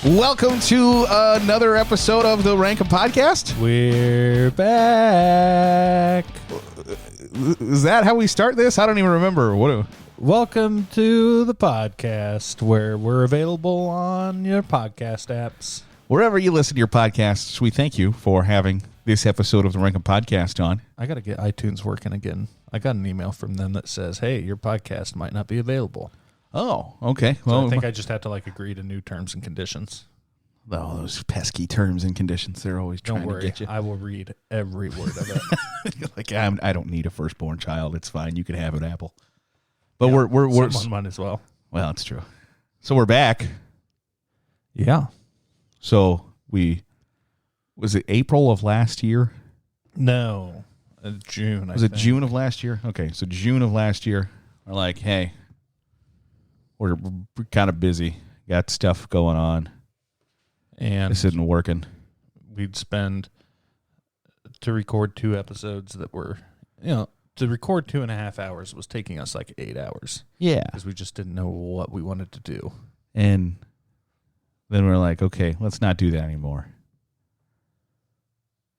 Welcome to another episode of the Rank 'Em Podcast. We're back. Is that how we start this? I don't even remember. Welcome to the podcast where we're available on your podcast apps. Wherever you listen to your podcasts, we thank you for having this episode of the Rank 'Em Podcast on. I got to get iTunes working again. I got an email from them that says, hey, your podcast might not be available. Oh, okay. So I think I just have to agree to new terms and conditions. Oh, those pesky terms and conditions. They're always trying to get you. I will read every word of it. I don't need a firstborn child. It's fine. You can have an apple. But yeah, we're someone might as well. Well, it's true. So we're back. Yeah. So was it April of last year? No, June. Was it June of last year? Okay, so June of last year, we're like, hey, we're kind of busy, got stuff going on, and this isn't working. We'd spend to record 2 episodes that were, to record 2.5 hours was taking us 8 hours. Yeah, because we just didn't know what we wanted to do, and then we're like, okay, let's not do that anymore.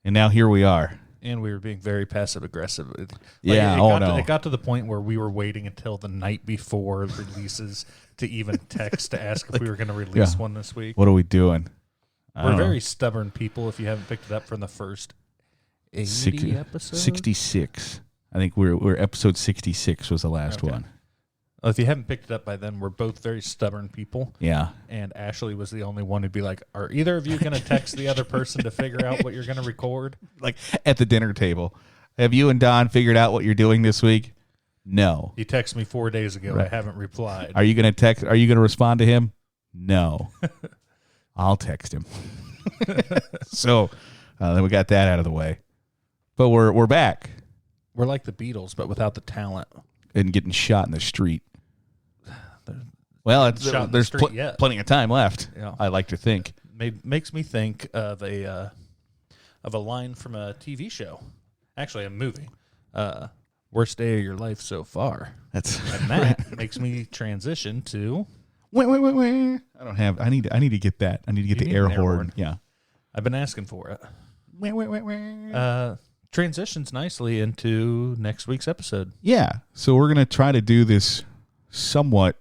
And now here we are. And we were being very passive-aggressive. It got to the point where we were waiting until the night before releases to even text to ask if we were going to release one this week. What are we doing? We're very stubborn people, if you haven't picked it up from the first 80 episodes. 66. I think we're episode 66 was the last one. Well, if you haven't picked it up by then, we're both very stubborn people. Yeah. And Ashley was the only one who'd be like, are either of you going to text the other person to figure out what you're going to record? Like at the dinner table. Have you and Don figured out what you're doing this week? No. He texted me 4 days ago. Right. I haven't replied. Are you going to text? Are you going to respond to him? No. I'll text him. So then we got that out of the way. But we're back. We're like the Beatles, but without the talent. And getting shot in the street. Well, there's plenty of time left. Yeah. I like to think. Makes me think of a line from a TV show, actually a movie. Worst day of your life so far. And that makes me transition to. Wait. I need to get that. I need to get the air horn. Yeah. I've been asking for it. Wait. Transitions nicely into next week's episode. Yeah. So we're gonna try to do this somewhat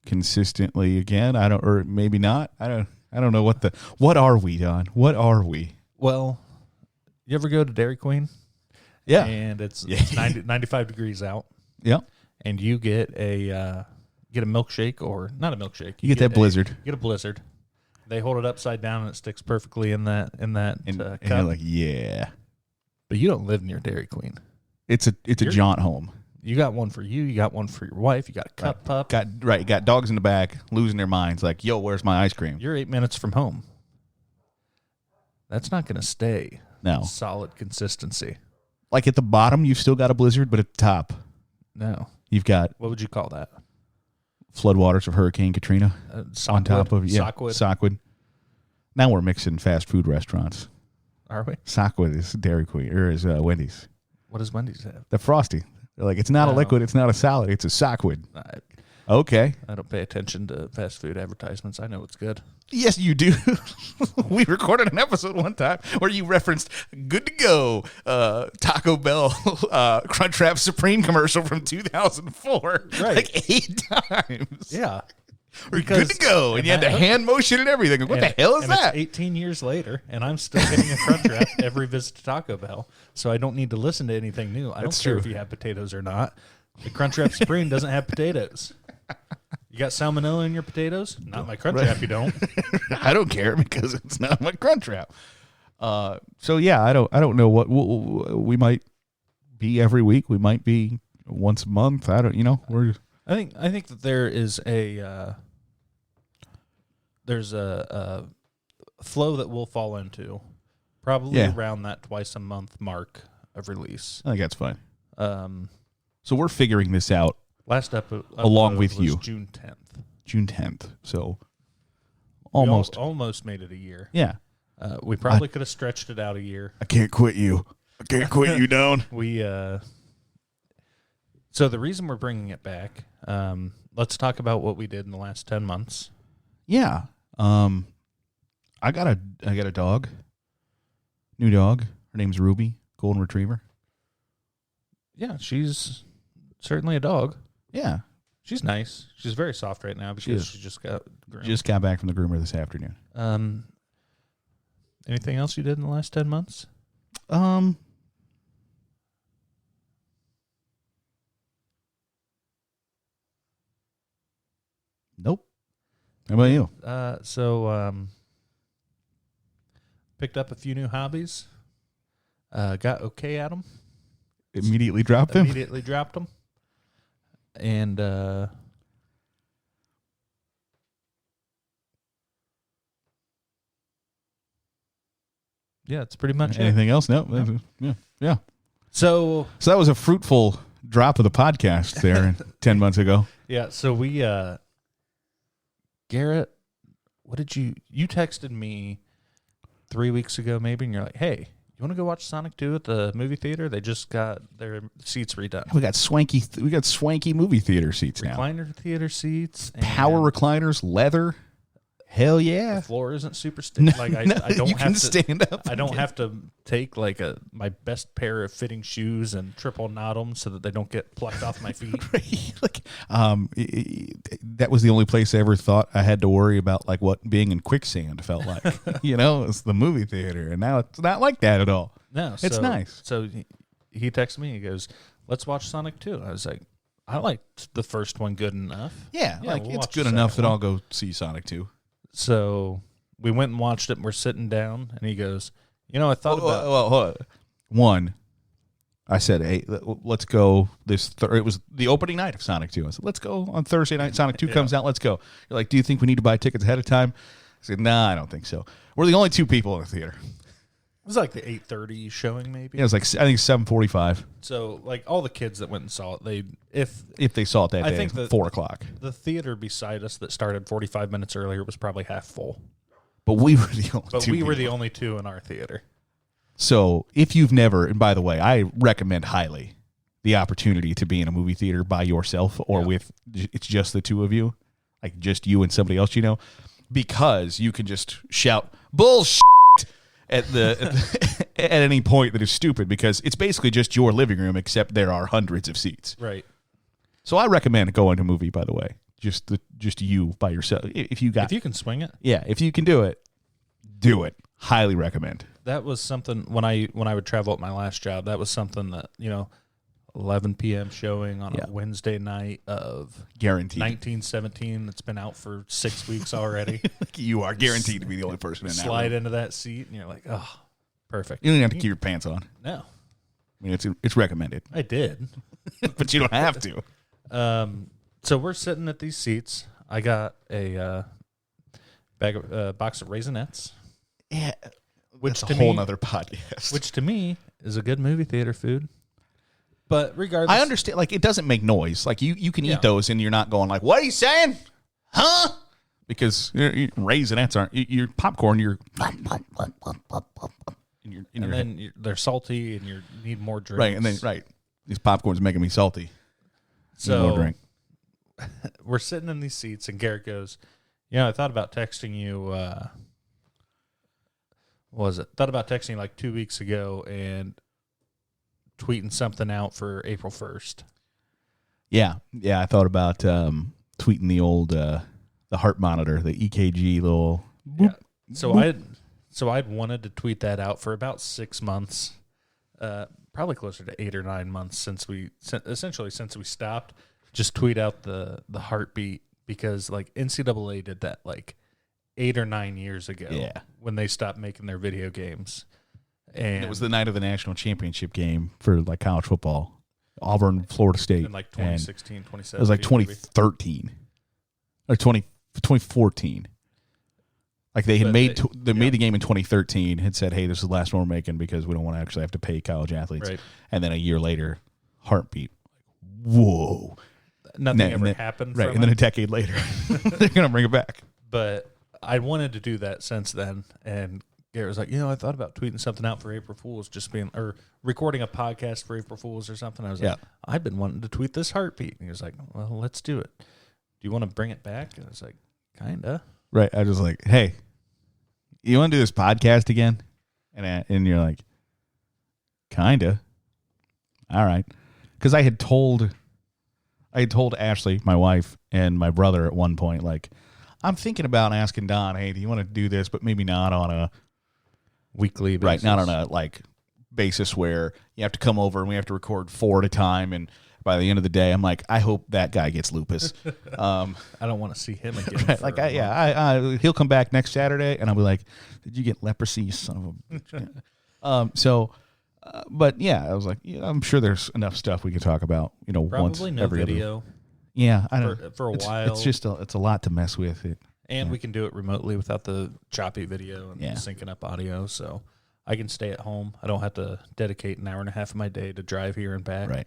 consistently again. Or maybe not. I don't know what are we, Don? What are we? Well, you ever go to Dairy Queen? Yeah. And it's 95 degrees out. Yeah. And you get a milkshake, or not a milkshake. You get that Blizzard. You get a Blizzard. They hold it upside down and it sticks perfectly in that cup. And you're like, yeah. But you don't live near Dairy Queen. It's a jaunt home. You got one for you. You got one for your wife. You got a cup pup. You got dogs in the back losing their minds. Like, yo, where's my ice cream? You're 8 minutes from home. That's not going to stay. No. Solid consistency. Like at the bottom, you've still got a Blizzard, but at the top, no. You've got. What would you call that? Floodwaters of Hurricane Katrina on top of Sockwood. Now we're mixing fast food restaurants. Are we? Sockwood is Dairy Queen, or is Wendy's. What does Wendy's have? The Frosty. They're like, it's not a liquid, it's not a solid, it's a Sockwood. Okay. I don't pay attention to fast food advertisements. I know it's good. Yes, you do. We recorded an episode one time where you referenced Good to Go Taco Bell Crunchwrap Supreme commercial from 2004. Right. Like 8 times. Yeah. We're good to go. And you had the hand motion and everything. What the hell is that? It's 18 years later, and I'm still getting a Crunchwrap every visit to Taco Bell, so I don't need to listen to anything new. I don't care if you have potatoes or not. The Crunchwrap Supreme doesn't have potatoes. You got salmonella in your potatoes? Not my Crunchwrap, you don't. I don't care because it's not my Crunchwrap. So yeah, I don't know what we might be every week. We might be once a month. I think that there is a flow that we'll fall into, probably around that twice a month mark of release. I think that's fine. So we're figuring this out. Last episode along with was you. June 10th. June 10th. So almost made it a year. Yeah. We probably could have stretched it out a year. I can't quit you. I can't quit you down. So the reason we're bringing it back, let's talk about what we did in the last 10 months. Yeah. I got a dog. New dog. Her name's Ruby, golden retriever. Yeah, she's certainly a dog. Yeah. She's nice. She's very soft right now because she just got groomed. Just got back from the groomer this afternoon. Anything else you did in the last 10 months? Nope. How about you? Picked up a few new hobbies. Got okay at them. Immediately dropped them? Immediately dropped them. And yeah, it's pretty much anything else? No. Yeah. So that was a fruitful drop of the podcast there 10 months ago. Yeah, so we Garrett, what did you texted me 3 weeks ago maybe, and you're like, hey, you want to go watch Sonic 2 at the movie theater? They just got their seats redone. We got swanky movie theater seats now. Recliner theater seats. Power recliners, leather. Hell yeah. The floor isn't super stiff. Like I don't have to stand up. I don't have to take like my best pair of fitting shoes and triple knot them so that they don't get plucked off my feet. Like, that was the only place I ever thought I had to worry about like what being in quicksand felt like. It's the movie theater, and now it's not like that at all. No, it's nice. So he texted me. He goes, "Let's watch Sonic 2." I was like, I liked the first one good enough. Yeah, like it's good enough that I'll go see Sonic 2. So we went and watched it, and we're sitting down, and he goes, I thought about... Hold on. One, I said, hey, let's go it was the opening night of Sonic 2. I said, let's go on Thursday night. Sonic 2 comes out. Let's go. You're like, do you think we need to buy tickets ahead of time? I said, nah, I don't think so. We're the only two people in the theater. It was like the 8:30 showing, maybe. Yeah, it was like, I think 7:45. So, like, all the kids that went and saw it, if they saw it that day, think 4 o'clock. The theater beside us that started 45 minutes earlier was probably half full. But we were the only two. We were the only two in our theater. So, if you've never, and by the way, I recommend highly the opportunity to be in a movie theater by yourself or with, it's just the two of you, like just you and somebody else because you can just shout, bullshit! At any point that is stupid, because it's basically just your living room, except there are hundreds of seats. Right. So I recommend going to a movie. By the way, just you by yourself. If you can swing it. Yeah, if you can do it, do it. Highly recommend. That was something when I would travel at my last job. That was something that 11 p.m. showing on a Wednesday night of guaranteed 1917 that's been out for 6 weeks already. You are guaranteed to be the only person in that Slide room. into that seat, and you're like, oh, perfect. You don't have to keep your pants on. No. I mean, it's recommended. I did. But you don't have to. So we're sitting at these seats. I got a box of Raisinets. Yeah. Which that's a whole nother podcast. Which to me is a good movie theater food. But regardless, I understand. Like, it doesn't make noise. Like, you can eat those, and you're not going like, "What are you saying, huh?" Because Raisinets aren't your popcorn. You're they're salty, and you need more drinks. Right, and then these popcorn's making me salty. So more drink. We're sitting in these seats, and Garrett goes, I thought about texting you. What was it? Thought about texting you like 2 weeks ago, and tweeting something out for April 1st. Yeah. I thought about tweeting the old the heart monitor, the EKG little. Boop, yeah. So I'd wanted to tweet that out for about 6 months, probably closer to 8 or 9 months since we stopped. Just tweet out the heartbeat, because like NCAA did that like 8 or 9 years ago. Yeah. When they stopped making their video games. And it was the night of the national championship game for like college football, Auburn, Florida State. In like 2016, 2017. It was like 2013 or 2014. Like they made the game in 2013, had said, hey, this is the last one we're making because we don't want to actually have to pay college athletes. Right. And then a year later, heartbeat. Whoa. Nothing ever happened. Right. And then a decade later, they're going to bring it back. But I wanted to do that since then. And Garrett was like, I thought about tweeting something out for April Fool's, or recording a podcast for April Fool's or something. I was like, I've been wanting to tweet this heartbeat. And he was like, well, let's do it. Do you want to bring it back? And I was like, kinda. Right. I was like, hey, you want to do this podcast again? And you're like, kinda. All right. Because I had told Ashley, my wife, and my brother at one point, like, I'm thinking about asking Don, hey, do you want to do this, but maybe not on a weekly basis. Right, not on a like basis where you have to come over and we have to record 4 at a time, and by the end of the day, I'm like, I hope that guy gets lupus. I don't want to see him again. Right, like, he'll come back next Saturday, and I'll be like, did you get leprosy, you son of a bitch? But yeah, I was like, I'm sure there's enough stuff we could talk about, Probably once no every video. other. Yeah, I know. For a while. It's just it's a lot to mess with. We can do it remotely without the choppy video and syncing up audio, so I can stay at home. I don't have to dedicate an hour and a half of my day to drive here and back. Right.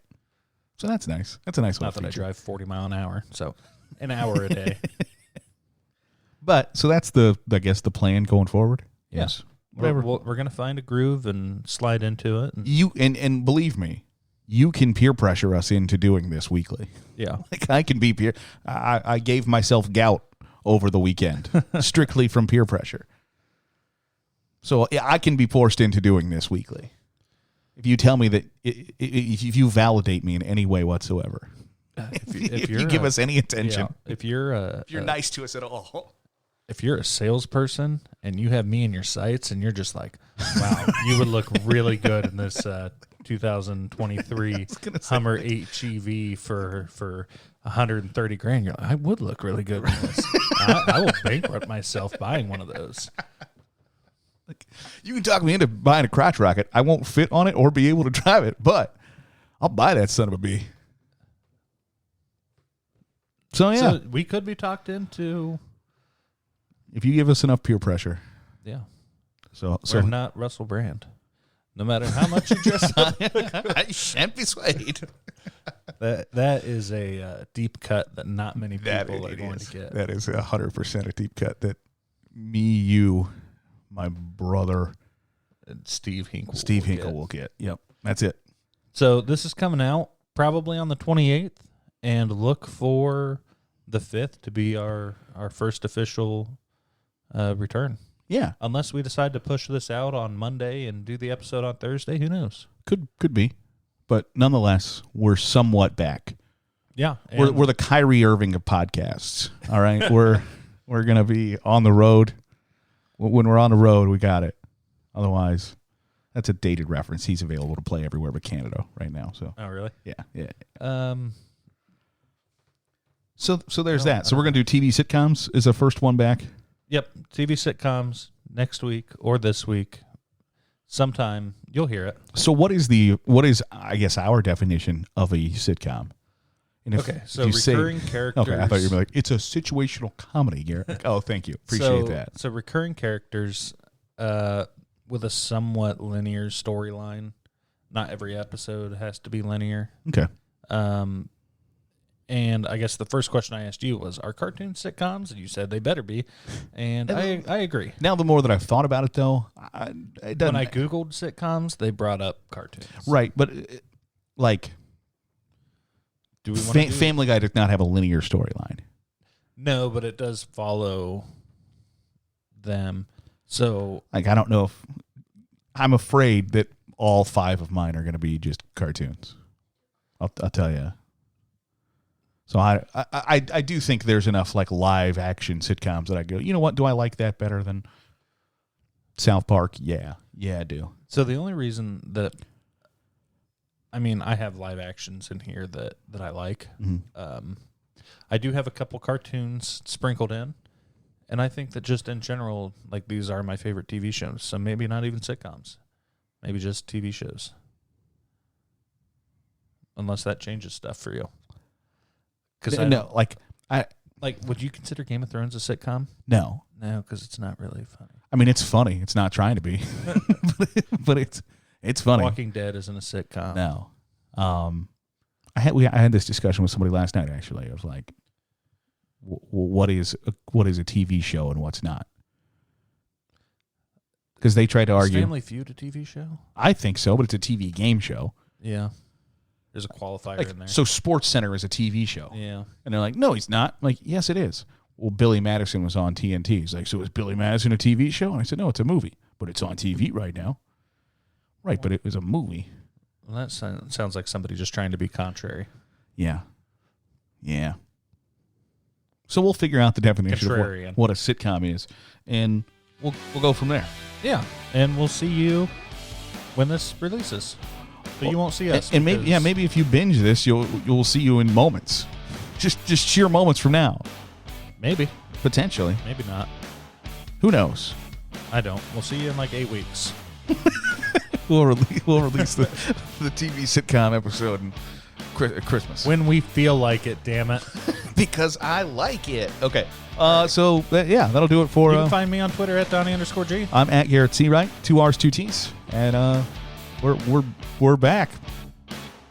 So that's nice. That's a nice one. Not that I drive 40 mile an hour, so an hour a day. But so that's the plan going forward. Yes. Whatever. We're gonna find a groove and slide into it. And believe me, you can peer pressure us into doing this weekly. Yeah. Like I can be peer. I gave myself gout over the weekend strictly from peer pressure. So I can be forced into doing this weekly. If you tell me that, if you validate me in any way whatsoever, if you give us any attention, if you're nice to us at all, if you're a salesperson and you have me in your sights and you're just like, wow, you would look really good in this 2023 Hummer HEV for $130,000. You're like, I would look really good in this. I will bankrupt myself buying one of those. You can talk me into buying a crotch rocket. I won't fit on it or be able to drive it, but I'll buy that son of a bee. So we could be talked into. If you give us enough peer pressure. Yeah. So we're not Russell Brand. No matter how much you dress up. I shan't be swayed. That is a deep cut that not many people are going to get. That is 100% a deep cut that me, you, my brother, and Steve Hinkle will get. Yep, that's it. So this is coming out probably on the 28th, and look for the 5th to be our first official return. Yeah, unless we decide to push this out on Monday and do the episode on Thursday, who knows? Could be, but nonetheless, we're somewhat back. Yeah, we're the Kyrie Irving of podcasts. All right, we're gonna be on the road. When we're on the road, we got it. Otherwise, that's a dated reference. He's available to play everywhere but Canada right now. So. Oh, really? Yeah. So there's that. So we're gonna do TV sitcoms is the first one back. Yep, TV sitcoms next week or this week. Sometime you'll hear it. So what is I guess our definition of a sitcom? And so recurring characters. Okay, I thought you were like, it's a situational comedy, Garrett. Like, oh, thank you. Appreciate that. So recurring characters with a somewhat linear storyline. Not every episode has to be linear. Okay. And I guess the first question I asked you was, are cartoons sitcoms? And you said they better be. And I agree. Now, the more that I've thought about it, though, when I Googled sitcoms, they brought up cartoons. Right, but like... Do we want Family Guy does not have a linear storyline. No, but it does follow them. So, like, I don't know if I'm afraid that all 5 of mine are going to be just cartoons. I'll tell you. So I do think there's enough like live action sitcoms that I go, you know what? Do I like that better than South Park? Yeah, I do. So the only reason that I have live actions in here that I like. Mm-hmm. I do have a couple cartoons sprinkled in, and I think that just in general, like these are my favorite TV shows. So maybe not even sitcoms, maybe just TV shows. Unless that changes stuff for you. Because would you consider Game of Thrones a sitcom? No, because it's not really funny. I mean, it's funny. It's not trying to be, but it's funny. Walking Dead isn't a sitcom. No. I had this discussion with somebody last night. Actually, I was like, "What is a TV show and what's not?" Because they tried to argue. Is Family Feud a TV show? I think so, but it's a TV game show. Yeah. There's a qualifier in there. So SportsCenter is a TV show. Yeah. And they're like, no, he's not. I'm like, yes, it is. well, Billy Madison was on TNT. He's like, so is Billy Madison a TV show? And I said, no, it's a movie, but it's on TV right now. Right, but it was a movie. Well, that sounds like somebody just trying to be contrary. Yeah. So we'll figure out the definition of what a sitcom is, and we'll go from there. Yeah, and we'll see you when this releases. But you won't see us. And maybe if you binge this, you'll see you in moments. Just sheer moments from now. Maybe. Potentially. Maybe not. Who knows? I don't. We'll see you in like 8 weeks. We'll release the TV sitcom episode at Christmas. When we feel like it, damn it. Because I like it. Okay. So, that'll do it for... You can find me on Twitter at Donnie_G. I'm at Garrett C. Wright, 2 R's, 2 T's. And we're back.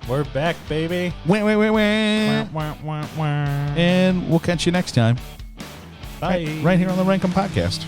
We're back, baby. Wah. And we'll catch you next time. Bye. Right here on the Rankum Podcast.